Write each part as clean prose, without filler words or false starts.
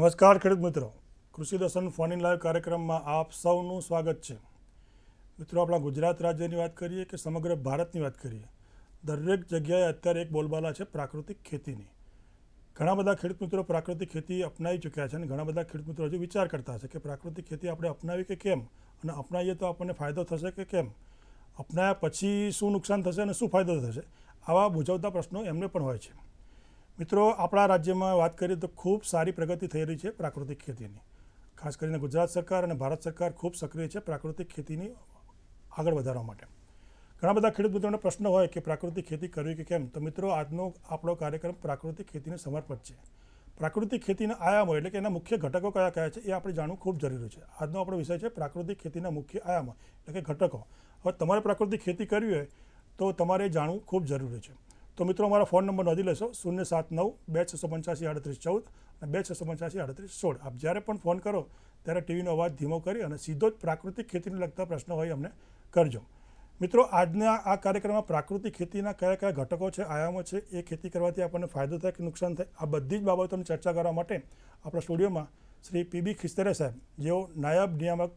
નમસ્કાર ખેડૂત મિત્રો, કૃષિ દર્શન ફોન ઇન લાઈવ કાર્યક્રમમાં આપ સૌનું સ્વાગત છે। મિત્રો, આપણા ગુજરાત રાજ્યની વાત કરીએ કે સમગ્ર ભારતની વાત કરીએ, દરેક જગ્યાએ અત્યારે એક બોલબાલા છે પ્રાકૃતિક ખેતીની। ઘણા બધા ખેડૂત મિત્રો પ્રાકૃતિક ખેતી અપનાવી ચૂક્યા છે અને ઘણા બધા ખેડૂત મિત્રો હજુ વિચાર કરતા હશે કે પ્રાકૃતિક ખેતી આપણે અપનાવી કે કેમ, અને અપનાવીએ તો આપણને ફાયદો થશે કે કેમ, અપનાવ્યા પછી શું નુકસાન થશે અને શું ફાયદો થશે, આવા મૂંઝવતા પ્રશ્નો એમને પણ હોય છે। મિત્રો, આપણા રાજ્યમાં વાત કરીએ તો ખૂબ સારી પ્રગતિ થઈ રહી છે પ્રાકૃતિક ખેતીની। ખાસ કરીને ગુજરાત સરકાર અને ભારત સરકાર ખૂબ સક્રિય છે પ્રાકૃતિક ખેતીની આગળ વધારવા માટે। ઘણા બધા ખેડૂત મિત્રોને પ્રશ્ન હોય કે પ્રાકૃતિક ખેતી કરવી કે કેમ, તો મિત્રો આજનો આપણો કાર્યક્રમ પ્રાકૃતિક ખેતીને સમર્પિત છે। પ્રાકૃતિક ખેતીના આયામો એટલે કે એના મુખ્ય ઘટકો કયા કયા છે એ આપણે જાણવું ખૂબ જરૂરી છે। આજનો આપણો વિષય છે પ્રાકૃતિક ખેતીના મુખ્ય આયામો એટલે કે ઘટકો। હવે તમારે પ્રાકૃતિક ખેતી કરવી હોય તો તમારે જાણવું ખૂબ જરૂરી છે। તો મિત્રો, અમારા ફોન નંબર નોંધી લેશો 079-2685-3814 અને 2685-3816। આપ જ્યારે પણ ફોન કરો ત્યારે ટીવીનો અવાજ ધીમો કરી અને સીધો જ પ્રાકૃતિક ખેતીને લગતા પ્રશ્નો હોય અમને કરજો। મિત્રો, આજના આ કાર્યક્રમમાં પ્રાકૃતિક ખેતીના કયા કયા ઘટકો છે, આયામો છે, એ ખેતી કરવાથી આપણને ફાયદો થાય કે નુકસાન થાય, આ બધી જ બાબતોની ચર્ચા કરવા માટે આપણા સ્ટુડિયોમાં શ્રી પીબી ખિસ્તરે સાહેબ, જેઓ નાયબ નિયામક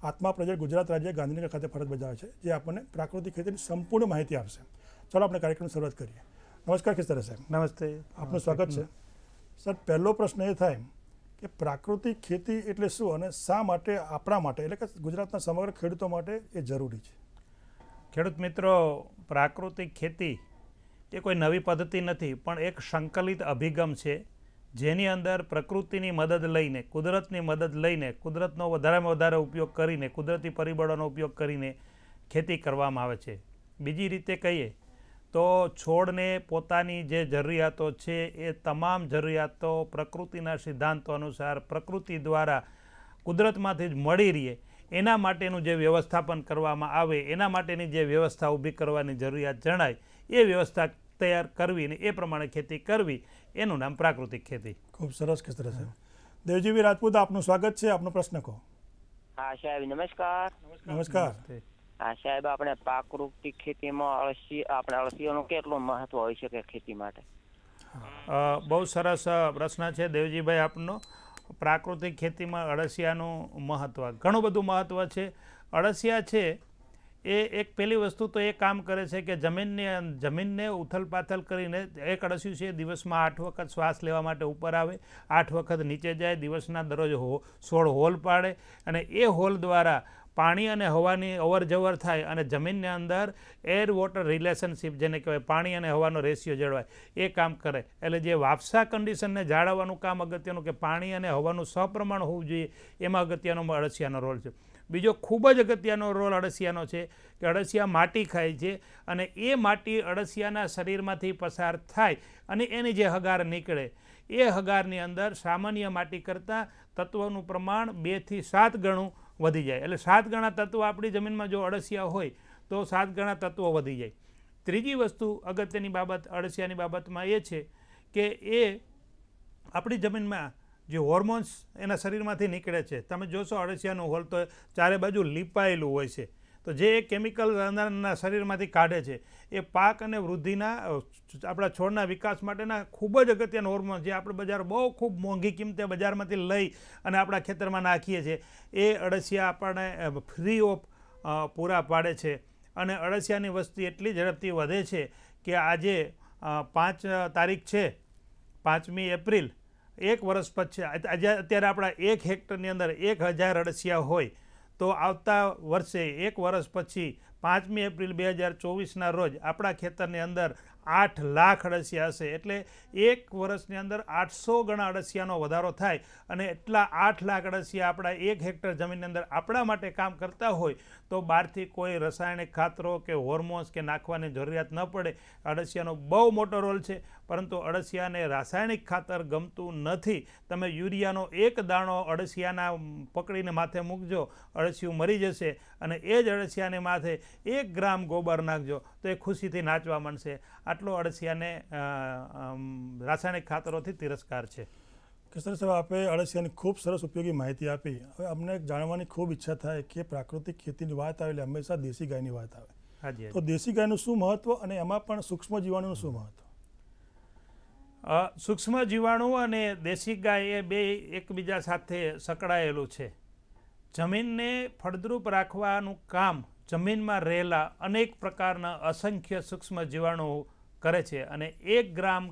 આત્મા પ્રોજેક્ટ ગુજરાત રાજ્ય ગાંધીનગર ખાતે ફરજ બજાવે છે, જે આપણને પ્રાકૃતિક ખેતીની સંપૂર્ણ માહિતી આપશે। ચાલો આપણે કાર્યક્રમની શરૂઆત કરીએ। નમસ્કાર ખિસ્તરે સાહેબ। નમસ્તે, આપનું સ્વાગત છે સર। પહેલો પ્રશ્ન એ થાય કે પ્રાકૃતિક ખેતી એટલે શું અને શા માટે આપણા માટે એટલે કે ગુજરાતના સમગ્ર ખેડૂતો માટે એ જરૂરી છે? ખેડૂત મિત્રો, પ્રાકૃતિક ખેતી એ કોઈ નવી પદ્ધતિ નથી, પણ એક સંકલિત અભિગમ છે જેની અંદર પ્રકૃતિની મદદ લઈને, કુદરતની મદદ લઈને, કુદરતનો વધારેમાં વધારે ઉપયોગ કરીને, કુદરતી પરિબળોનો ઉપયોગ કરીને ખેતી કરવામાં આવે છે। બીજી રીતે કહીએ તો છોડને પોતાની જે જરૂરિયાતો છે એ તમામ જરૂરિયાતો પ્રકૃતિના સિદ્ધાંતો અનુસાર પ્રકૃતિ દ્વારા કુદરતમાંથી જ મળી રહે એના માટેનું જે વ્યવસ્થાપન કરવામાં આવે, એના માટેની જે વ્યવસ્થા ઊભી કરવાની જરૂરિયાત જણાય એ વ્યવસ્થા તૈયાર કરવી ને એ પ્રમાણે ખેતી કરવી, એનું નામ પ્રાકૃતિક ખેતી। ખૂબ સરસ ખિસ્તરે સાહેબ। દેવજીભાઈ રાજપૂત, આપનું સ્વાગત છે, આપનો પ્રશ્ન કહો। હા સાહેબ, નમસ્કાર। નમસ્કાર। હા સાહેબ, આપણે પ્રાકૃતિક ખેતીમાં અળસીઓનું કેટલું મહત્વ હોય છે કે ખેતી માટે? બહુ સરસ પ્રશ્ન છે દેવજીભાઈ આપનો। પ્રાકૃતિક ખેતીમાં અળસિયાનું મહત્વ, ઘણું બધું મહત્વ છે। અળસિયા છે એ એક પહેલી વસ્તુ તો એ કામ કરે છે કે જમીનને ઉથલ પાથલ કરીને, એક અળસિયું છે દિવસમાં 8 વખત શ્વાસ લેવા માટે ઉપર આવે, 8 વખત નીચે જાય, દિવસના દરરોજ 16 હોલ પાડે અને એ હોલ દ્વારા પાણી અને હવાની અવર જવર થાય અને જમીનની અંદર એર વોટર રિલેશનશિપ, જેને કહેવાય પાણી અને હવાનો રેશિયો જળવાય, એ કામ કરે। એટલે જે વાપ્સા કન્ડિશનને જાળવવાનું કામ અગત્યનું, કે પાણી અને હવાનું સપ્રમાણ હોવું જોઈએ, એમાં અગત્યનો અળસિયાનો રોલ છે। બીજો ખૂબ જ અગત્યનો રોલ અળસિયાનો છે કે અળસિયા માટી ખાય છે અને એ માટી અળસિયાના શરીરમાંથી પસાર થાય અને એની જે હગાર નીકળે એ હગારની અંદર સામાન્ય માટી કરતાં તત્વોનું પ્રમાણ 2 થી 7 ગણું વધી જાય। એટલે 7 ગણા તત્વો આપણી જમીનમાં જો અળસિયા હોય તો 7 ગણા તત્વો વધી જાય। ત્રીજી વસ્તુ અગત્યની બાબત અળસિયાની બાબતમાં એ છે કે એ આપણી જમીનમાં જે હોર્મોન્સ એના શરીરમાંથી નીકળે છે, તમે જોશો અળસિયાનું હોલ તો ચારે બાજુ લીપાયેલું હોય છે, તો જે કેમિકલ અંદરના શરીરમાંથી કાઢે છે એ પાક અને વૃદ્ધિના, આપણા છોડના વિકાસ માટેના ખૂબ જ અગત્યના હોર્મોન, જે આપણે બજાર બહુ ખૂબ મોંઘી કિંમતે બજારમાંથી લઈ અને આપણા ખેતરમાં નાખીએ છીએ, એ અળસિયા આપણને ફ્રી ઓફ પૂરા પાડે છે। અને અળસિયાની વસ્તી એટલી ઝડપથી વધે છે કે આજે 5 તારીખ છે, 5મી એપ્રિલ, 1 વર્ષ પછી અત્યારે આપણા 1 હેક્ટરની અંદર 1000 અળસિયા હોય તો આવતા વર્ષે 1 વર્ષ પછી 5મી એપ્રિલ 2024ના રોજ આપણા ખેતરની અંદર 8 લાખ અળસિયા હશે। એટલે 1 વર્ષની અંદર 800 ગણા અળસિયાનો વધારો થાય અને એટલા 8 લાખ અળસિયા આપણા 1 હેક્ટર જમીનની અંદર આપણા માટે કામ કરતા હોય તો બહારથી કોઈ રાસાયણિક ખાતરો કે હોર્મોન્સ કે નાખવાની જરૂરિયાત ન પડે। અળસિયાનો બહુ મોટો રોલ છે, પરંતુ અળસિયાને રાસાયણિક ખાતર ગમતું નથી। તમે યુરિયાનો 1 દાણો અળસિયાના પકડીને માથે મૂકજો, અળસિયું મરી જશે, અને એ જ અળસિયાને માથે 1 ગ્રામ ગોબર નાખજો તો એ ખુશીથી નાચવા માંડશે। આટલો અળસિયાને રાસાયણિક ખાતરોથી તિરસ્કાર છે। ખિસ્તરે સાહેબ, આપે અળસિયાની ખૂબ સરસ ઉપયોગી માહિતી આપી। હવે અમને જાણવાની ખૂબ ઈચ્છા થાય કે પ્રાકૃતિક ખેતીની વાત આવે એટલે હંમેશા દેશી ગાયની વાત આવે। હાજી, તો દેશી ગાયનું શું મહત્વ અને એમાં પણ સૂક્ષ્મ જીવાણુનું શું મહત્વ? સૂક્ષ્મ જીવાણુ અને દેશી ગાય એ બે એકબીજા સાથે સંકળાયેલું છે. જમીનને ફળદ્રુપ રાખવાનું કામ જમીનમાં રહેલા અનેક પ્રકારના અસંખ્ય સૂક્ષ્મ જીવાણુ કરે છે અને 1 ગ્રામ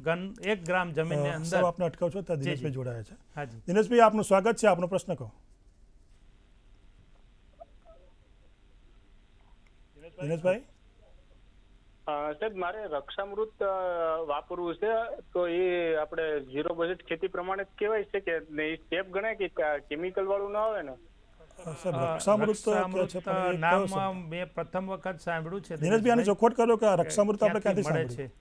જમીનની અંદર. આપને અટકાવ છો ત્યાં દિનેશભાઈ જોડાયા છે. હાજી દિનેશભાઈ, આપનું સ્વાગત છે. આપનો પ્રશ્ન કહો. દિનેશભાઈ, સાહેબ મારે રક્ષામૃત વાપરવું છે, તો એ આપણે 0 બજેટ ખેતી પ્રમાણે જ કહેવાય છે કે એ સ્ટેપ ગણાય કે કેમિકલ વાળું ના આવે ને? રક્ષામૃત નામ મેં પ્રથમ વખત સાંભળ્યું છે. દિનેશભાઈ, આની ચોખવટ કરો કે રક્ષામૃત આપણે ક્યાંથી મળે સાંભળ્યું?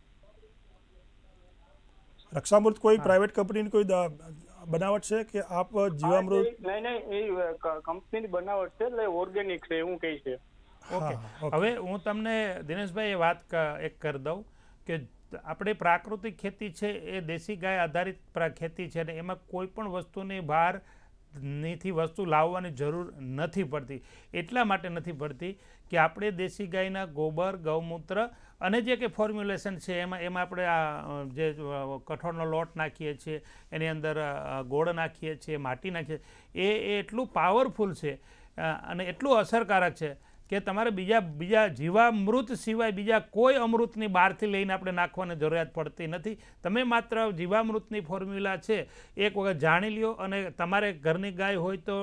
છે રક્ષામૃત કોઈ પ્રાઇવેટ કંપનીની કોઈ બનાવટ છે કે આપ જીવામૃત? નહીં, એ કંપનીની બનાવટ છે, એટલે ઓર્ગેનિક છે એવું કહે છે. ઓકે, હવે હું તમને દિનેશભાઈ એ વાત એક કરી દઉં કે આપણે પ્રાકૃતિક ખેતી છે એ દેશી ગાય આધારિત ખેતી છે ને એમાં કોઈ પણ વસ્તુની બહાર નીથી વસ્તુ લાવવાની જરૂર નથી પડતી. એટલા માટે નથી પડતી કે આપણે દેશી ગાયના ગોબર, ગૌમૂત્ર અને જે કે ફોર્મ્યુલેશન છે એમાં આપણે આ જે કઠોળનો લોટ નાખીએ છીએ, એની અંદર ગોળ નાખીએ છીએ, માટી નાખીએ, એ એટલું પાવરફુલ છે અને એટલું અસરકારક છે કે તમારે બીજા જીવામૃત સિવાય બીજા કોઈ અમૃતની બહારથી લઈને આપણે નાખવાની જરૂરિયાત પડતી નથી. તમે માત્ર જીવામૃતની ફોર્મ્યુલા છે એક વખત જાણી લ્યો અને તમારે ઘરની ગાય હોય તો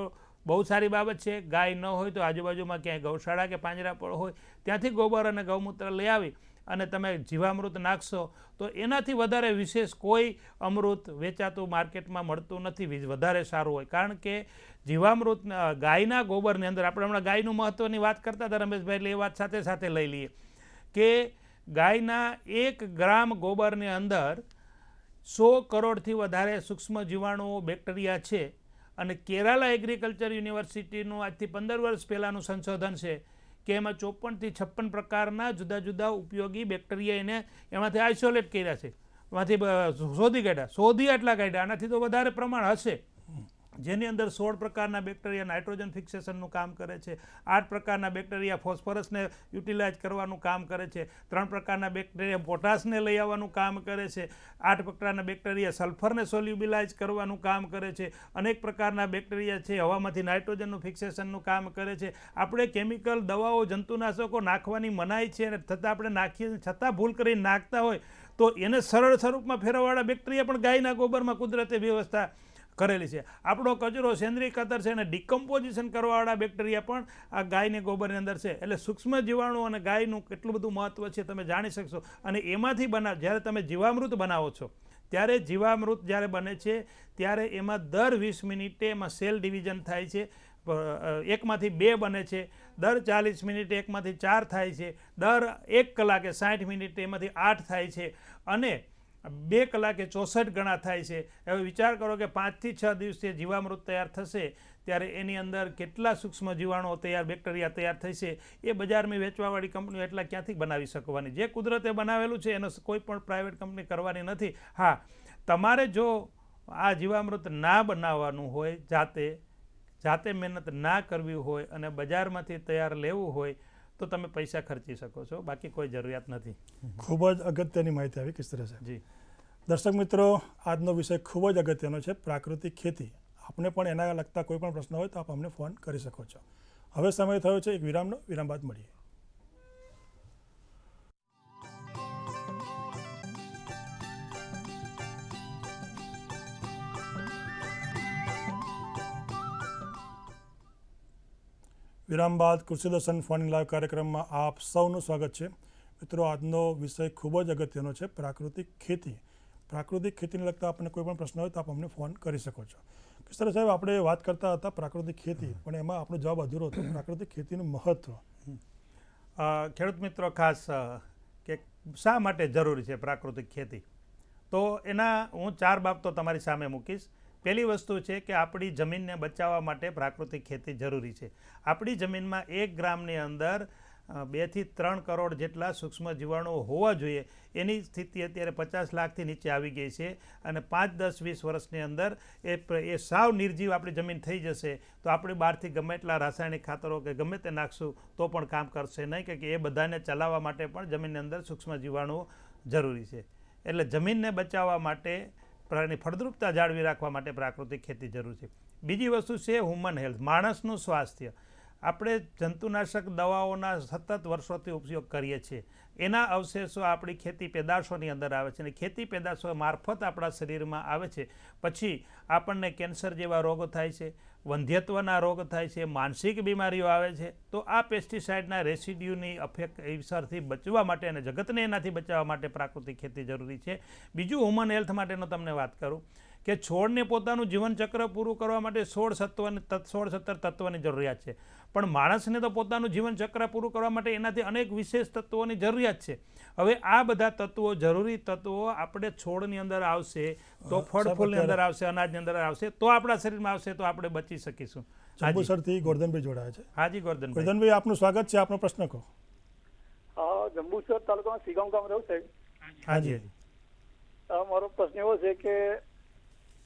બહુ સારી બાબત છે. ગાય ન હોય તો આજુબાજુમાં ક્યાંય ગૌશાળા કે પાંજરાપોળ હોય ત્યાંથી ગોબર અને ગૌમૂત્ર લઈ આવી અને તમે જીવામૃત નાખશો તો એનાથી વધારે વિશેષ કોઈ અમૃત વેચાતું માર્કેટમાં મળતું નથી વધારે સારું હોય. કારણ કે જીવામૃત ગાયના ગોબરની અંદર આપણે હમણાં ગાયનું મહત્ત્વની વાત કરતા હતા રમેશભાઈ, એટલે એ વાત સાથે સાથે લઈ લઈએ કે ગાયના 1 ગ્રામ ગોબરની અંદર 100 કરોડથી વધારે સૂક્ષ્મ જીવાણુઓ, બેક્ટેરિયા છે. અને કેરાલા એગ્રીકલ્ચર યુનિવર્સિટીનું આજથી 15 વર્ષ પહેલાંનું સંશોધન છે કે એમાં 54 થી 56 પ્રકારના જુદા જુદા ઉપયોગી બેક્ટેરિયા એને એમાંથી આઇસોલેટ કર્યા છે, એમાંથી શોધી આટલા કાઢ્યા. આનાથી તો વધારે પ્રમાણ હશે, જેની અંદર 16 પ્રકારના બેક્ટેરિયા નાઇટ્રોજન ફિક્સેશનનું કામ કરે છે, 8 પ્રકારના બેક્ટેરિયા ફોસ્ફરસને યુટિલાઇઝ કરવાનું કામ કરે છે, 3 પ્રકારના બેક્ટેરિયા પોટાશને લઈ આવવાનું કામ કરે છે, 8 પ્રકારના બેક્ટેરિયા સલ્ફરને સોલ્યુબિલાઇઝ કરવાનું કામ કરે છે, અનેક પ્રકારના બેક્ટેરિયા છે હવામાંથી નાઇટ્રોજનનું ફિક્સેશનનું કામ કરે છે. આપણે કેમિકલ દવાઓ, જંતુનાશકો નાખવાની મનાઈ છે અને છતાં આપણે નાખીએ છતાં ભૂલ કરીને નાખતા હોય તો એને સરળ સ્વરૂપમાં ફેરવવાળા બેક્ટેરિયા પણ ગાયના ગોબરમાં કુદરતે વ્યવસ્થા કરેલી છે. આપણો કચરો સેન્દ્રીય ખાતર છે અને ડિકમ્પોઝિશન કરવાવાળા બેક્ટેરિયા પણ આ ગાયને ગોબરની અંદર છે. એટલે સૂક્ષ્મ જીવાણુ અને ગાયનું કેટલું બધું મહત્ત્વ છે તમે જાણી શકશો. અને એમાંથી જ્યારે તમે જીવામૃત બનાવો છો ત્યારે જીવામૃત જ્યારે બને છે ત્યારે એમાં દર 20 મિનિટે એમાં સેલ ડિવિઝન થાય છે. 1માંથી 2 બને છે, દર 40 મિનિટે 1માંથી 4 થાય છે, દર 1 કલાકે 60 મિનિટે એમાંથી 8 થાય છે અને 2 કલાકે 64 ગણા થાય છે. હવે વિચાર કરો કે 5 થી 6 દિવસે જીવામૃત તૈયાર થશે ત્યારે એની અંદર કેટલા સૂક્ષ્મ જીવાણુઓ બેક્ટેરિયા તૈયાર થશે. એ બજારમાં વેચવાવાળી કંપનીઓ એટલા ક્યાંથી બનાવી શકવાની? જે કુદરતે બનાવેલું છે એનો કોઈ પણ પ્રાઇવેટ કંપની કરવાની નથી. હા, તમારે જો આ જીવામૃત ના બનાવવાનું હોય, જાતે મહેનત ના કરવી હોય અને બજારમાંથી તૈયાર લેવું હોય તો તમે પૈસા ખર્ચી શકો છો, બાકી કોઈ જરૂરિયાત નથી. ખૂબ જ અગત્યની માહિતી આવી કિસ્તરે સાહેબ. જી દર્શક મિત્રો, આજનો વિષય ખૂબ જ અગત્યનો છે, પ્રાકૃતિક ખેતી. આપને પણ એના લગતા કોઈ પણ પ્રશ્ન હોય તો આપ અમને ફોન કરી શકો છો. હવે સમય થયો છે એક વિરામનો. વિરામ બાદ મળીએ. વિરામ બાદ કૃષિ દર્શન ફોન લાઈવ કાર્યક્રમમાં આપ સૌનું સ્વાગત છે. મિત્રો, આજનો વિષય ખૂબ જ અગત્યનો છે, પ્રાકૃતિક ખેતી. પ્રાકૃતિક ખેતીને લગતા આપણને કોઈ પણ પ્રશ્ન હોય તો આપ અમને ફોન કરી શકો છો. કિશોર સાહેબ, આપણે વાત કરતા હતા પ્રાકૃતિક ખેતી, પણ એમાં આપણો જવાબ અધૂરો હતો. પ્રાકૃતિક ખેતીનું મહત્ત્વ. ખેડૂત મિત્રો, ખાસ કે શા માટે જરૂરી છે પ્રાકૃતિક ખેતી, તો એના હું 4 બાબતો તમારી સામે મૂકીશ. પહેલી વસ્તુ છે કે આપણી જમીનને બચાવવા માટે પ્રાકૃતિક ખેતી જરૂરી છે. આપણી જમીનમાં 1 ગ્રામની અંદર 2 થી 3 કરોડ જેટલા સૂક્ષ્મ જીવાણુઓ હોવા જોઈએ. એની સ્થિતિ અત્યારે 50 લાખથી નીચે આવી ગઈ છે અને 5, 10, 20 વર્ષની અંદર એ સાવ નિર્જીવ આપણી જમીન થઈ જશે તો આપણે બહારથી ગમે એટલા રાસાયણિક ખાતરો કે ગમે તે નાખશું તો પણ કામ કરશે નહીં, કે એ બધાને ચલાવવા માટે પણ જમીનની અંદર સૂક્ષ્મ જીવાણુઓ જરૂરી છે. એટલે જમીનને બચાવવા માટે એની ફળદ્રુપતા જાળવી રાખવા માટે પ્રાકૃતિક ખેતી જરૂર છે. બીજી વસ્તુ છે હ્યુમન હેલ્થ, માણસનું સ્વાસ્થ્ય. આપણે જંતુનાશક દવાઓના સતત વર્ષોથી ઉપયોગ કરીએ છીએ, એના અવશેષો આપણી ખેતી પેદાશોની અંદર આવે છે અને ખેતી પેદાશો મારફત આપણા શરીરમાં આવે છે. પછી આપણને કેન્સર જેવા રોગો થાય છે, વંધ્યત્વના રોગ થાય છે, માનસિક બીમારીઓ આવે છે. તો આ પેસ્ટિસાઇડના રેસિડ્યુની અસરથી બચવા માટે અને જગતને એનાથી બચાવવા માટે પ્રાકૃતિક ખેતી જરૂરી છે. બીજું હ્યુમન હેલ્થ માટેનો તમને વાત કરું કે છોડને પોતાનું જીવનચક્ર પૂરું કરવા માટે 16-17 તત્વોની જરૂરિયાત છે, પણ માણસને તો પોતાનું જીવનચક્ર પૂરું કરવા માટે એનાથી અનેક વિશેષ તત્વોની જરૂરિયાત છે. હવે આ બધા તત્વો, જરૂરી તત્વો આપણે છોડની અંદર આવશે તો ફળ ફૂલની અંદર આવશે, અનાજની અંદર આવશે તો આપણા શરીરમાં આવશે તો આપણે બચી શકીશું. જંબુસરથી ગોરધનભાઈ જોડાયા છે. હાજી ગોરધનભાઈ. ગોરધનભાઈ, આપનું સ્વાગત છે. આપનો પ્રશ્ન કહો. જંબુસર તાલુકામાં સિગામ ગામ રહું છે. હાજી. મારો પ્રશ્ન એવો છે કે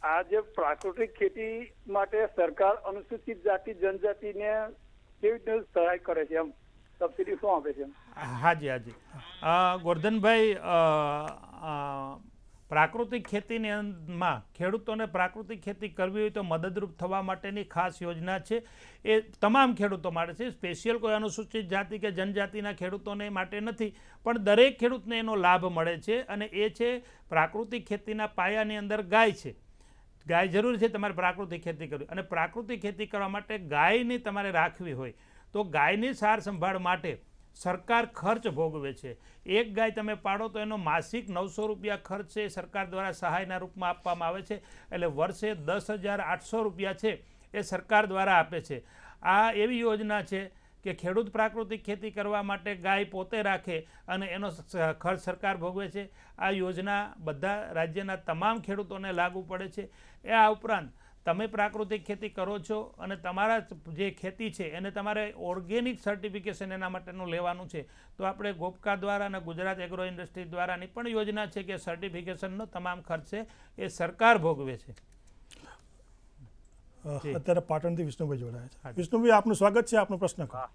આ જે પ્રાકૃતિક ખેતી માટે સરકાર અનુસૂચિત જાતિ જનજાતિને કેવી રીતે સહાય કરે છે, એમ સબસિડી શું આપે છે? હાજી. ગોરધનભાઈ, પ્રાકૃતિક ખેતીમાં ખેડૂતોને પ્રાકૃતિક ખેતી કરવી હોય તો મદદરૂપ થવા માટેની ખાસ યોજના છે. એ તમામ ખેડૂતો માટે છે, સ્પેશિયલ કોઈ અનુસૂચિત જાતિ કે જનજાતિના ખેડૂતોને માટે નથી, પણ દરેક ખેડૂતને એનો લાભ મળે છે. અને એ છે પ્રાકૃતિક ખેતીના પાયાની અંદર ગાય છે. ગાય જરૂરી છે તમારે પ્રાકૃતિક ખેતી કરવી, અને પ્રાકૃતિક ખેતી કરવા માટે ગાયની તમારે રાખવી હોય તો ગાયની સાર સંભાળ માટે સરકાર ખર્ચ ભોગવે છે. એક ગાય તમે પાડો તો એનો માસિક 900 રૂપિયા ખર્ચ છે સરકાર દ્વારા સહાયના રૂપમાં આપવામાં આવે છે. એટલે વર્ષે 10,800 રૂપિયા છે એ સરકાર દ્વારા આપે છે. આ એવી યોજના છે કે ખેડૂત પ્રાકૃતિક ખેતી કરવા માટે ગાય પોતે રાખે અને એનો ખર્ચ સરકાર ભોગવે છે. આ યોજના બધા રાજ્યના તમામ ખેડૂતોને લાગુ પડે છે. એ આ ઉપરાંત તમે પ્રાકૃતિક ખેતી કરો છો અને તમારા જે ખેતી છે એને તમારે ઓર્ગેનિક સર્ટિફિકેશન એના માટેનું લેવાનું છે, તો આપણે ગોપકા દ્વારા અને ગુજરાત એગ્રો ઇન્ડસ્ટ્રી દ્વારાની પણ યોજના છે કે સર્ટિફિકેશનનો તમામ ખર્ચ છે એ સરકાર ભોગવે છે. અત્યારે પાટણથી વિષ્ણુભાઈ જોડાયા છે. વિષ્ણુભાઈ, આપનું સ્વાગત છે. આપનો પ્રશ્ન કહો.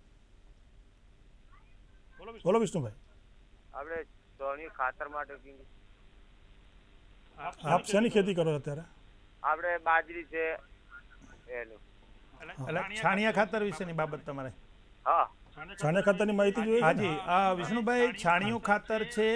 બોલો વિષ્ણુભાઈ. આપણે છાણિયું ખાતર માટે આપ શેની ખેતી કરો અત્યારે? આપણે બાજરી છે એનું. છાણિયા ખાતર વિશેની બાબત તમારે? હા, છાણિયા ખાતરની માહિતી જોઈએ. હાજી. વિષ્ણુભાઈ, છાણિયું ખાતર છે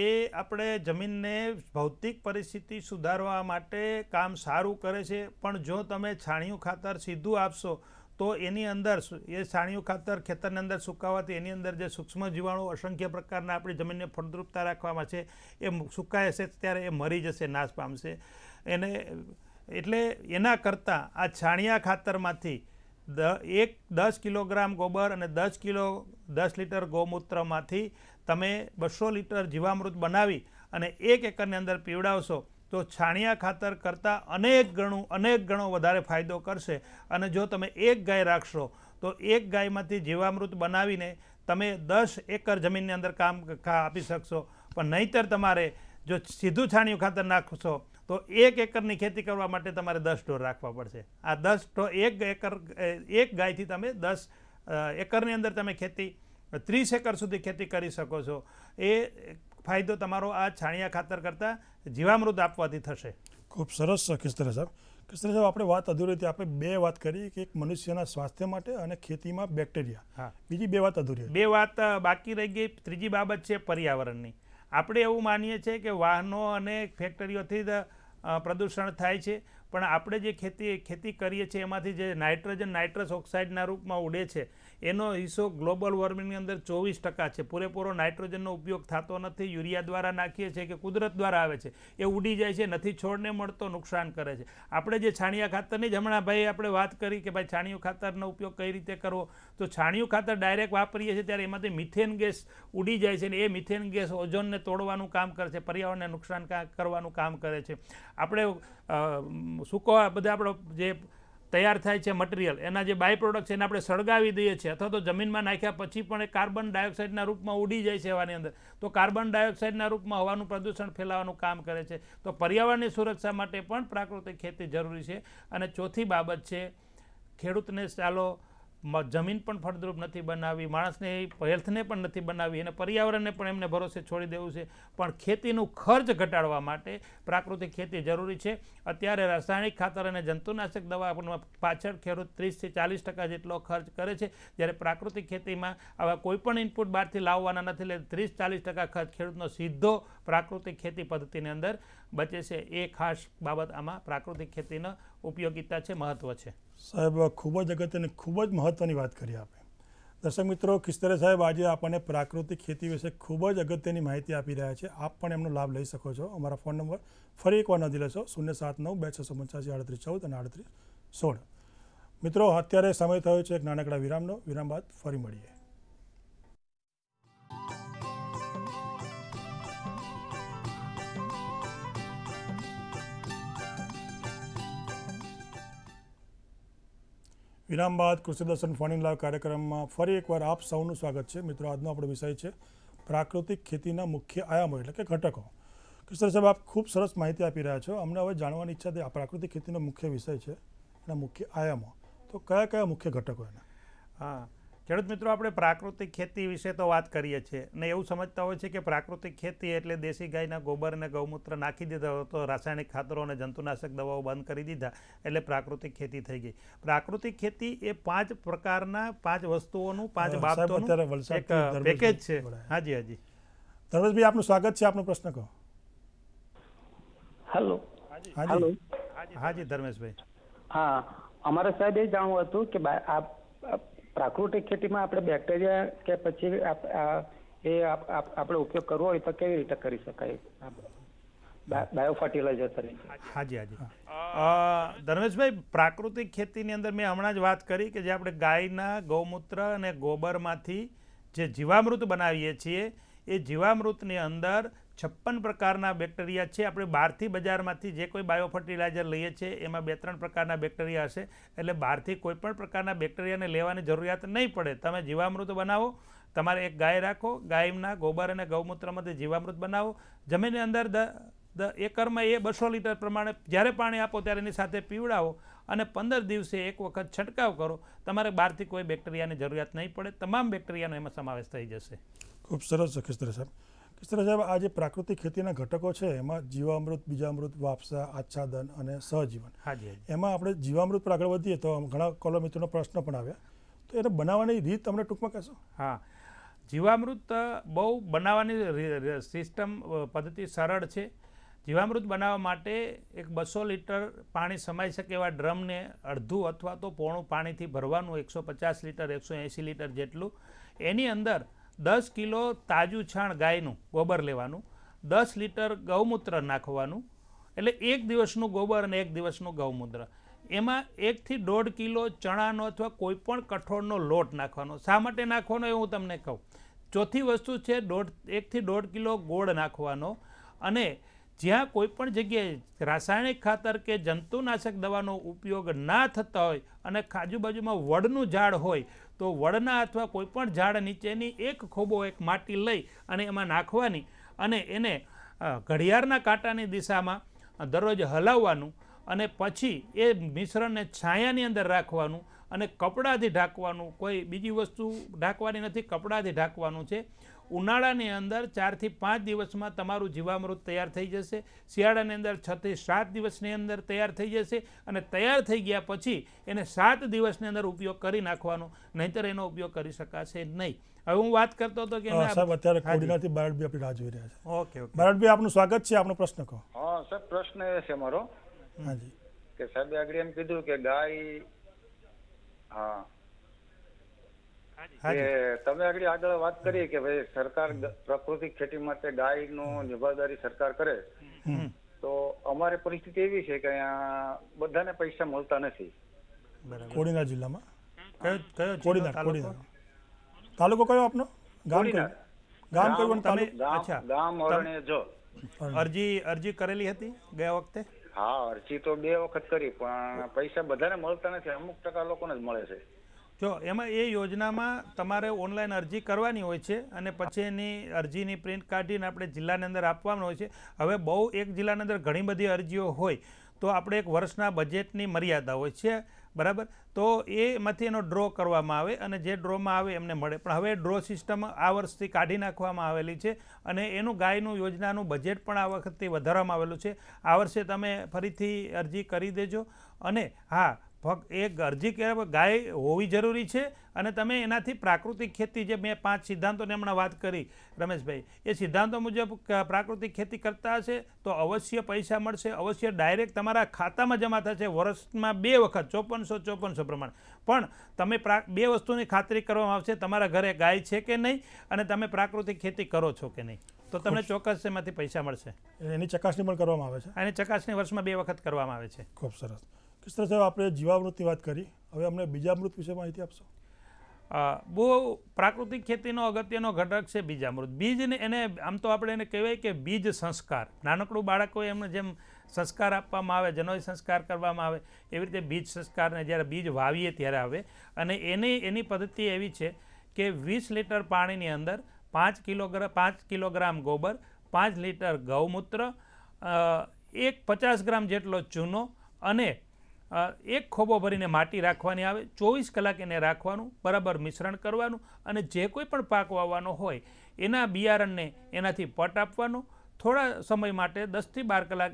એ આપણે જમીનને ભૌતિક પરિસ્થિતિ સુધારવા માટે કામ સારું કરે છે, પણ જો તમે છાણિયું ખાતર સીધું આપશો તો એની અંદર એ છાણિયું ખાતર ખેતરની અંદર સુકાવાથી એની અંદર જે સૂક્ષ્મ જીવાણુ અસંખ્ય પ્રકારના આપણી જમીનને ફળદ્રુપતા રાખવામાં છે એ સુકાય હશે ત્યારે એ મરી જશે, નાશ પામશે. એટલે એના કરતાં આ છાણિયા ખાતરમાંથી 10 કિલોગ્રામ ગોબર અને 10 લીટર ગૌમૂત્રમાંથી તમે 200 લીટર જીવામૃત બનાવી અને 1 એકરની અંદર પીવડાવશો તો છાણિયા ખાતર કરતાં અનેક ગણો વધારે ફાયદો કરશે. અને જો તમે એક ગાય રાખશો તો એક ગાયમાંથી જીવામૃત બનાવીને તમે 10 એકર જમીનની અંદર કામ આપી શકશો. પણ નહીંતર તમારે જો સીધું છાણિયું ખાતર નાખશો તો 1 એકરની ખેતી કરવા માટે તમારે 10 ઢોર રાખવા પડશે. આ 10 ઢોર એક ગાયથી તમે 10 એકરની અંદર તમે ખેતી 30 એકર સુધી ખેતી કરી શકો છો. એ ફાયદો તમારો આ છાણિયા ખાતર કરતાં જીવામૃત આપવાથી થશે. ખૂબ સરસ કિસ્તરા સાહેબ. કિસ્તરા સાહેબ, આપણે વાત અધૂરી હતી. આપણે 2 વાત કરી કે એક મનુષ્યના સ્વાસ્થ્ય માટે અને ખેતીમાં બેક્ટેરિયા. હા, બીજી 2 વાત અધૂરી હતી. 2 વાત બાકી રહી ગઈ. ત્રીજી બાબત છે પર્યાવરણની. આપણે એવું માનીએ છીએ કે વાહનો અને ફેક્ટરીઓથી પ્રદૂષણ થાય છે, પણ આપણે જે ખેતી કરીએ છીએ એમાંથી જે નાઇટ્રસ ઓક્સાઇડના રૂપમાં ઉડે છે એનો હિસ્સો ગ્લોબલ વોર્મિંગની અંદર 24% છે. પૂરેપૂરો નાઇટ્રોજનનો ઉપયોગ થતો નથી. યુરિયા દ્વારા નાખીએ છીએ કે કુદરત દ્વારા આવે છે એ ઉડી જાય છે, નથી છોડને મળતો, નુકસાન કરે છે. આપણે જે છાણિયા ખાતરની જ હમણાં ભાઈ આપણે વાત કરી કે ભાઈ છાણિયું ખાતરનો ઉપયોગ કઈ રીતે કરવો, તો છાણિયું ખાતર ડાયરેક્ટ વાપરીએ છીએ ત્યારે એમાંથી મિથેન ગેસ ઉડી જાય છે અને એ મિથેન ગેસ ઓઝોનને તોડવાનું કામ કરે છે, પર્યાવરણને નુકસાન કરવાનું કામ કરે છે. આપણે સૂકો બધા આપણો જે તૈયાર થાય છે મટીરિયલ, એના જે બાય પ્રોડક્ટ છે એને આપણે સળગાવી દઈએ છીએ અથવા તો જમીનમાં નાખ્યા પછી પણ એ કાર્બન ડાયોક્સાઇડના રૂપમાં ઉડી જાય છે હવાની અંદર, તો કાર્બન ડાયોક્સાઇડના રૂપમાં હવાનું પ્રદૂષણ ફેલાવાનું કામ કરે છે. તો પર્યાવરણની સુરક્ષા માટે પણ પ્રાકૃતિક ખેતી જરૂરી છે. અને ચોથી બાબત છે ખેડૂતને ચાલો જમીન પણ ફળદ્રુપ નથી બનાવી, માણસને હેલ્થને પણ નથી બનાવી અને પર્યાવરણને પણ એમને ભરોસે છોડી દેવું છે. પણ ખેતીનું ખર્ચ ઘટાડવા માટે પ્રાકૃતિક ખેતી જરૂરી છે. અત્યારે રાસાયણિક ખાતર અને જંતુનાશક દવા પાછળ ખેડૂત 30 થી 40% જેટલો ખર્ચ કરે છે, જ્યારે પ્રાકૃતિક ખેતીમાં આવા કોઈપણ ઇનપુટ બહારથી લાવવાના નથી, એટલે 30-40% ખર્ચ ખેડૂતનો સીધો પ્રાકૃતિક ખેતી પદ્ધતિની અંદર બચે છે. એ ખાસ બાબત આમાં પ્રાકૃતિક ખેતીનો ઉપયોગિતા છે, મહત્ત્વ છે. સાહેબ ખૂબ જ અગત્યની ખૂબ જ મહત્ત્વની વાત કરી આપે. દર્શક મિત્રો, ખિસ્તરે સાહેબ આજે આપણને પ્રાકૃતિક ખેતી વિશે ખૂબ જ અગત્યની માહિતી આપી રહ્યા છે. આપ પણ એમનો લાભ લઈ શકો છો. અમારા ફોન નંબર ફરી એકવાર નોંધી લેશો: 079-2685-3814 અને 3816. મિત્રો, અત્યારે સમય થયો છે એક નાનકડા વિરામનો. વિરામ બાદ ફરી મળીએ. વિરામ બાદ કૃષિ દર્શન ફોન ઇન લાઈવ કાર્યક્રમમાં ફરી એકવાર આપ સૌનું સ્વાગત છે. મિત્રો, આજનો આપણો વિષય છે પ્રાકૃતિક ખેતીના મુખ્ય આયામો એટલે કે ઘટકો. કૃષ્ણ સાહેબ, આપ ખૂબ સરસ માહિતી આપી રહ્યા છો. અમને હવે જાણવાની ઈચ્છા છે, આ પ્રાકૃતિક ખેતીનો મુખ્ય વિષય છે, એના મુખ્ય આયામો, તો કયા કયા મુખ્ય ઘટકો એના? હા, ખેડૂત મિત્રો, આપણે પ્રાકૃતિક ખેતી વિશે તો વાત કરીએ છીએ ને એવું સમજતા હોય છે કે પ્રાકૃતિક ખેતી એટલે દેશી ગાયના ગોબર અને ગૌમૂત્ર નાખી દીધા તો રાસાયણિક ખાતરો અને જંતુનાશક દવાઓ બંધ કરી દીધા એટલે પ્રાકૃતિક ખેતી થઈ ગઈ. પ્રાકૃતિક ખેતી એ 5 પ્રકારના 5 વસ્તુઓનું 5 બાબતોનું એક પેકેજ છે. હાજી હાજી ધર્મેશભાઈ, આપનું સ્વાગત છે. આપનો પ્રશ્ન કહો. હેલો. હાજી હાજી ધર્મેશભાઈ. હા, અમારે સાહેબ એ જાણવું હતું કે પ્રાકૃતિક ખેતીમાં આપણે બેક્ટેરિયા કે પછી આપણે ઉપયોગ કરવો હોય તો કેવી રીતે કરી શકાય બાયો ફર્ટિલાઇઝર તરીકે? હાજી હાજી ધર્મેશભાઈ, પ્રાકૃતિક ખેતીની અંદર મેં હમણાં જ વાત કરી કે જે આપણે ગાયના ગૌમૂત્ર અને ગોબરમાંથી જે જીવામૃત બનાવીએ છીએ એ જીવામૃતની અંદર 56 પ્રકારના બેક્ટેરિયા છે. આપણે બહારથી બજારમાંથી જે કોઈ બાયો ફર્ટિલાઇઝર લઈએ છીએ એમાં 2-3 પ્રકારના બેક્ટેરિયા હશે, એટલે બહારથી કોઈ પણ પ્રકારના બેક્ટેરિયાને લેવાની જરૂરિયાત નહીં પડે. તમે જીવામૃત બનાવો, તમારે એક ગાય રાખો, ગાયના ગોબર અને ગૌમૂત્રમાંથી જીવામૃત બનાવો, જમીનની અંદર એકરમાં એ 200 લીટર પ્રમાણે જ્યારે પાણી આપો ત્યારે એની સાથે પીવડાવો અને 15 દિવસે એક વખત છંટકાવ કરો. તમારે બહારથી કોઈ બેક્ટેરિયાની જરૂરિયાત નહીં પડે. તમામ બેક્ટેરિયાનો એમાં સમાવેશ થઈ જશે. ખૂબ સરસ છે ખિસ્તર સાહેબ. ખિસ્તર સાહેબ, આ જે પ્રાકૃતિક ખેતીના ઘટકો છે એમાં જીવામૃત, બીજામૃત, વાપસા, આચ્છાદન અને સહજીવન. હાજી. એમાં આપણે જીવામૃત પર આગળ વધીએ તો ઘણા કોલર મિત્રોનો પ્રશ્ન પણ આવ્યા, તો એને બનાવવાની રીત તમને ટૂંકમાં કહેશો? હા, જીવામૃત બહુ બનાવવાની સિસ્ટમ પદ્ધતિ સરળ છે. જીવામૃત બનાવવા માટે એક 200 લીટર પાણી સમાઈ શકે એવા ડ્રમને અડધું અથવા તો પોણું પાણીથી ભરવાનું, 150 લીટર 180 લીટર જેટલું. એની અંદર 10 કિલો તાજું છાણ ગાયનું ગોબર લેવાનું, 10 લીટર ગૌમૂત્ર નાખવાનું, એટલે 1 દિવસનું ગોબર અને 1 દિવસનું ગૌમૂત્ર. એમાં 1 થી 1.5 કિલો ચણાનો અથવા કોઈપણ કઠોળનો લોટ નાખવાનો. શા માટે નાખવાનો એ હું તમને કહું. ચોથી વસ્તુ છે 1 થી 1.5 કિલો ગોળ નાખવાનો. અને જ્યાં કોઈપણ જગ્યાએ રાસાયણિક ખાતર કે જંતુનાશક દવાનો ઉપયોગ ના થતા હોય અને આજુબાજુમાં વડનું ઝાડ હોય તો વડના અથવા કોઈપણ ઝાડ નીચેની એક ખોબો એક માટી લઈ અને એમાં નાખવાની અને એને ઘડિયાળના કાંટાની દિશામાં દરરોજ હલાવવાનું અને પછી એ મિશ્રણને છાયાની અંદર રાખવાનું અને કપડાથી ઢાંકવાનું. કોઈ બીજી વસ્તુ ઢાંકવાની નથી, કપડાથી ઢાંકવાનું છે. ઉનાળાની અંદર 4 થી 5 દિવસમાં તમારું જીવામૃત તૈયાર થઈ જશે. શિયાળાની અંદર 6 થી 7 દિવસની અંદર તૈયાર થઈ જશે અને તૈયાર થઈ ગયા પછી એને 7 દિવસની અંદર ઉપયોગ કરી નાખવાનો, નહીંતર એનો ઉપયોગ કરી શકાશે નહીં. હવે હું વાત કરતો હતો કે સાહેબ અત્યારે કોડીનાથી બારડભાઈ આપણી રાહ જોઈ રહ્યા છે. ઓકે ઓકે બારડભાઈ, આપનું સ્વાગત છે. આપનો પ્રશ્ન કહો. હા સાહેબ, પ્રશ્ન એ છે મારો હાજી કે સાહેબ આગળ એમ કીધું કે ગાય, હા કે તમે આગળ વાત કરી કે ભાઈ સરકાર પ્રાકૃતિક ખેતી માટે ગાયનું નિભાવદારી સરકાર કરે, તો અમારી પરિસ્થિતિ એવી છે કે અહીંયા બધાને પૈસા મળતા નથી. કોડીનાર જિલ્લામાં કયો કોડીનાર તાલુકો કયો આપનો? ગામ કયું? ગામ અરણે જો અરજી કરેલી હતી ગયા વખતે? હા, અરજી તો 2 વખત કરી પણ પૈસા બધાને મળતા નથી, અમુક ટકા લોકોને જ મળે છે. જો એમાં એ યોજનામાં તમારે ઓનલાઈન અરજી કરવાની હોય છે અને પછી એની અરજીની પ્રિન્ટ કાઢીને આપણે જિલ્લાની અંદર આપવાનું હોય છે. હવે બહુ એક જિલ્લાની અંદર ઘણી બધી અરજીઓ હોય તો આપણે એક વર્ષના બજેટની મર્યાદા હોય છે. બરાબર. તો એમાંથી એનો ડ્રો કરવામાં આવે અને જે ડ્રોમાં આવે એમને મળે. પણ હવે ડ્રો સિસ્ટમ આ વર્ષથી કાઢી નાખવામાં આવેલી છે અને એનું ગાયનું યોજનાનું બજેટ પણ આ વખતથી વધારવામાં આવેલું છે. આ વર્ષે તમે ફરીથી અરજી કરી દેજો. અને હા, ફક્ત એક અરજી કરવા ગાય હોવી જરૂરી છે અને તમે એનાથી પ્રાકૃતિક ખેતી, જે મેં 5 સિદ્ધાંતોની હમણાં વાત કરી રમેશભાઈ, એ સિદ્ધાંતો મુજબ પ્રાકૃતિક ખેતી કરતા હશે તો અવશ્ય પૈસા મળશે, અવશ્ય ડાયરેક્ટ તમારા ખાતામાં જમા થશે વર્ષમાં 2 વખત 5400 પ્રમાણે. પણ તમે 2 વસ્તુની ખાતરી કરવામાં આવશે, તમારા ઘરે ગાય છે કે નહીં અને તમે પ્રાકૃતિક ખેતી કરો છો કે નહીં, તો તમને ચોક્કસ એમાંથી પૈસા મળશે. એની ચકાસણી પણ કરવામાં આવે છે. એની ચકાસણી વર્ષમાં 2 વખત કરવામાં આવે છે. ખૂબ સરસ. કિશોર સાહેબ, આપણે જીવામૃતની વાત કરી, હવે અમને બીજામૃત વિશે માહિતી આપશો? બહુ પ્રાકૃતિક ખેતીનો અગત્યનો ઘટક છે બીજામૃત. બીજને એને આમ તો આપણે એને કહેવાય કે બીજ સંસ્કાર. નાનકડું બાળક હોય એમને જેમ સંસ્કાર આપવામાં આવે, જનોઈ સંસ્કાર કરવામાં આવે, એવી રીતે બીજ સંસ્કારને જ્યારે બીજ વાવીએ ત્યારે આવે. અને એની પદ્ધતિ એવી છે કે 20 લીટર પાણીની અંદર 5 કિલોગ્રામ ગોબર, 5 લીટર ગૌમૂત્ર, 50 ગ્રામ જેટલો ચૂનો અને 1 ખોબો ભરીને માટી રાખવાની આવે. 24 કલાક એને રાખવાનું, બરાબર મિશ્રણ કરવાનું અને જે કોઈ પણ પાક વાવવાનો હોય એના બિયારણને એનાથી પટ આપવાનો. થોડા સમય માટે 10 થી 12 કલાક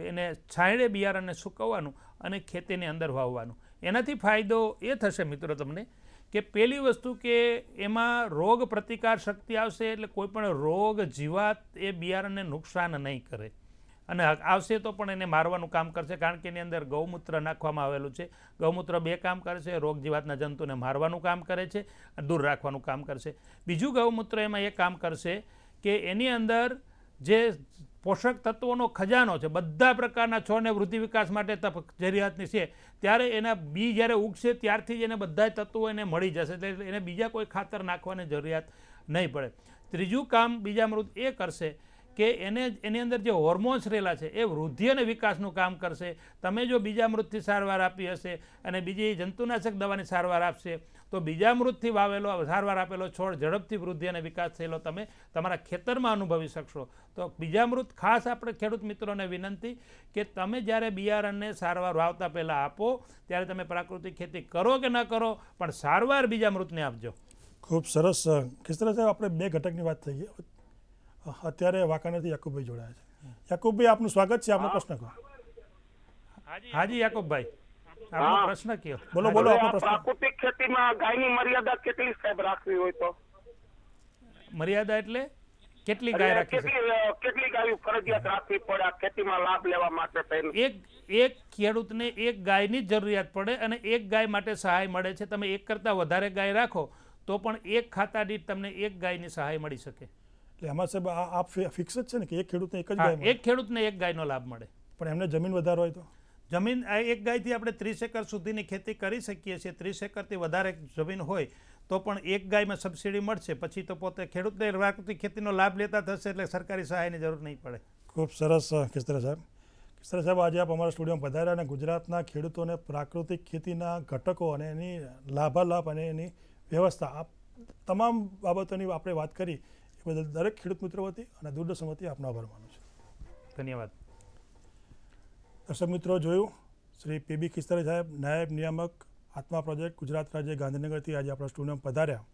એને છાંયડે બિયારણને સૂકવવાનું અને ખેતીની અંદર વાવવાનું. એનાથી ફાયદો એ થશે મિત્રો તમને કે પહેલી વસ્તુ કે એમાં રોગ પ્રતિકાર શક્તિ આવશે, એટલે કોઈ પણ રોગ જીવાત એ બિયારણને નુકસાન નહીં કરે. અને આવશે તો પણ એને મારવાનું કામ કરશે, કારણ કે એની અંદર ગૌમૂત્ર નાખવામાં આવેલું છે. ગૌમૂત્ર 2 કામ કરે છે, રોગ જીવાતના જંતુને મારવાનું કામ કરે છે, દૂર રાખવાનું કામ કરશે. બીજું ગૌમૂત્ર એમાં એ કામ કરશે કે એની અંદર જે પોષક તત્વોનો ખજાનો છે, બધા પ્રકારના છોડને વૃદ્ધિ વિકાસ માટે જરૂરિયાતની છે, ત્યારે એના બી જ્યારે ઉગશે ત્યારથી જ એને બધા તત્વો એને મળી જશે, એટલે એને બીજા કોઈ ખાતર નાખવાની જરૂરિયાત નહીં પડે. ત્રીજું કામ બીજામૃત એ કરશે કે એની અંદર જે હોર્મોન્સ રહેલા છે એ વૃદ્ધિ અને વિકાસનું કામ કરશે. તમે જો બીજામૃતથી સારવાર આપી હશે અને બીજી જંતુનાશક દવાની સારવાર આપશે તો બીજામૃતથી સારવાર આપેલો છોડ ઝડપથી વૃદ્ધિ અને વિકાસ થયેલો તમે તમારા ખેતરમાં અનુભવી શકશો. તો બીજામૃત ખાસ આપણે ખેડૂત મિત્રોને વિનંતી કે તમે જ્યારે બિયારણને સારવાર વાવતા પહેલાં આપો ત્યારે તમે પ્રાકૃતિક ખેતી કરો કે ન કરો, પણ સારવાર બીજામૃતને આપજો. ખૂબ સરસ. કિશોર સાહેબ, આપણે 2 ઘટકની વાત થઈ ગઈ. અત્યારે વાંકાનેરથી યાકુબભાઈ જોડાયા છે. યાકુબભાઈ, આપનું સ્વાગત છે. આપનો પ્રશ્ન કહો. હાજી યાકુબભાઈ, આપનો પ્રશ્ન કયો? બોલો આપનો પ્રશ્ન. પ્રાકૃતિક ખેતીમાં ગાયની મર્યાદા કેટલી સાહેબ રાખવી હોય તો? મર્યાદા એટલે કેટલી ગાય રાખી છે? કેટલી ગાયો ફરજિયાત રાખવી પડે આ ખેતીમાં લાભ લેવા માટે? એક ખેડૂતને 1 ગાયની જ જરૂરિયાત પડે અને 1 ગાય માટે સહાય મળે છે. તમે 1 કરતાં વધારે ગાય રાખો તો પણ 1 ખાતા દીઠ તમને 1 ગાયની સહાય મળી શકે. એટલે એમાં સાહેબ આ ફિક્સ જ છે ને કે એક ખેડૂતને એક જ ગાય મળે? એક ખેડૂતને 1 ગાયનો લાભ મળે. પણ એમને જમીન વધારે હોય તો? જમીન 1 ગાયથી આપણે 30 એકર સુધીની ખેતી કરી શકીએ છીએ. 30 એકરથી વધારે જમીન હોય તો પણ 1 ગાયમાં સબસિડી મળશે. પછી તો પોતે ખેડૂતને પ્રાકૃતિક ખેતીનો લાભ લેતા થશે, એટલે સરકારી સહાયની જરૂર નહીં પડે. ખૂબ સરસ કિશોર સાહેબ. કિશોર સાહેબ, આજે આપ અમારા સ્ટુડિયોમાં પધાર્યા અને ગુજરાતના ખેડૂતોને પ્રાકૃતિક ખેતીના ઘટકો અને એની લાભાલાભ અને એની વ્યવસ્થા, આ તમામ બાબતોની આપણે વાત કરી એ બદલ દરેક ખેડૂત મિત્રો વતી અને દૂરદર્શન વતી આપનો આભાર માનું છું. ધન્યવાદ. દર્શક મિત્રો, જોયું શ્રી પીબી ખિસ્તરી સાહેબ, નાયબ નિયામક આત્મા પ્રોજેક્ટ, ગુજરાત રાજ્ય, ગાંધીનગરથી આજે આપણા સ્ટુડિયોમાં પધાર્યા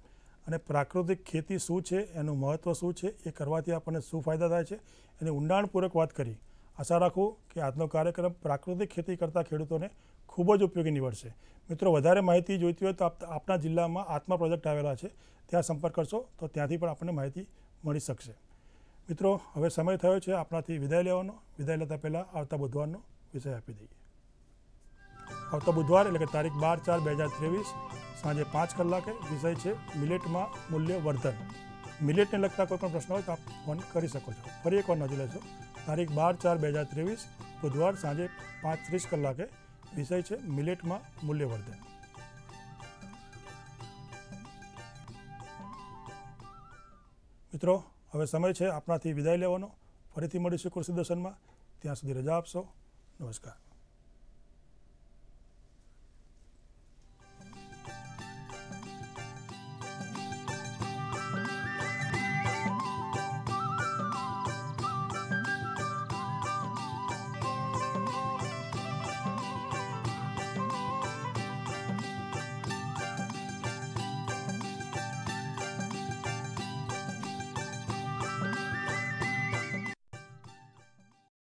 અને પ્રાકૃતિક ખેતી શું છે, એનું મહત્ત્વ શું છે, એ કરવાથી આપણને શું ફાયદા થાય છે એની ઊંડાણપૂર્વક વાત કરી. આશા રાખું કે આજનો કાર્યક્રમ પ્રાકૃતિક ખેતી કરતા ખેડૂતોને ખૂબ જ ઉપયોગી નીવડશે. મિત્રો, વધારે માહિતી જોઈતી હોય તો આપણા જિલ્લામાં આત્મા પ્રોજેક્ટ આવેલા છે, ત્યાં સંપર્ક કરશો તો ત્યાંથી પણ આપણને માહિતી મળી શકશે. મિત્રો, હવે સમય થયો છે આપણાથી વિદાય લેવાનો. વિદાય લેતા પહેલાં આવતા બુધવારનો વિષય આપી દઈએ. આવતા બુધવાર એટલે કે તારીખ 12/4/2023 સાંજે 5 કલાકે વિષય છે મિલેટમાં મૂલ્યવર્ધન. મિલેટને લગતા કોઈ પણ પ્રશ્ન હોય તો આપ ફોન કરી શકો છો. ફરી એકવાર નોંધી લેશો, તારીખ 12/4/2023 બુધવાર સાંજે 5:30 કલાકે વિષય છે મિલેટમાં મૂલ્યવર્ધન. મિત્રો, હવે સમય છે આપણાથી વિદાય લેવાનો. ફરીથી મળીશું કૃષિ દર્શનમાં. ત્યાં સુધી રજા આપશો. નમસ્કાર.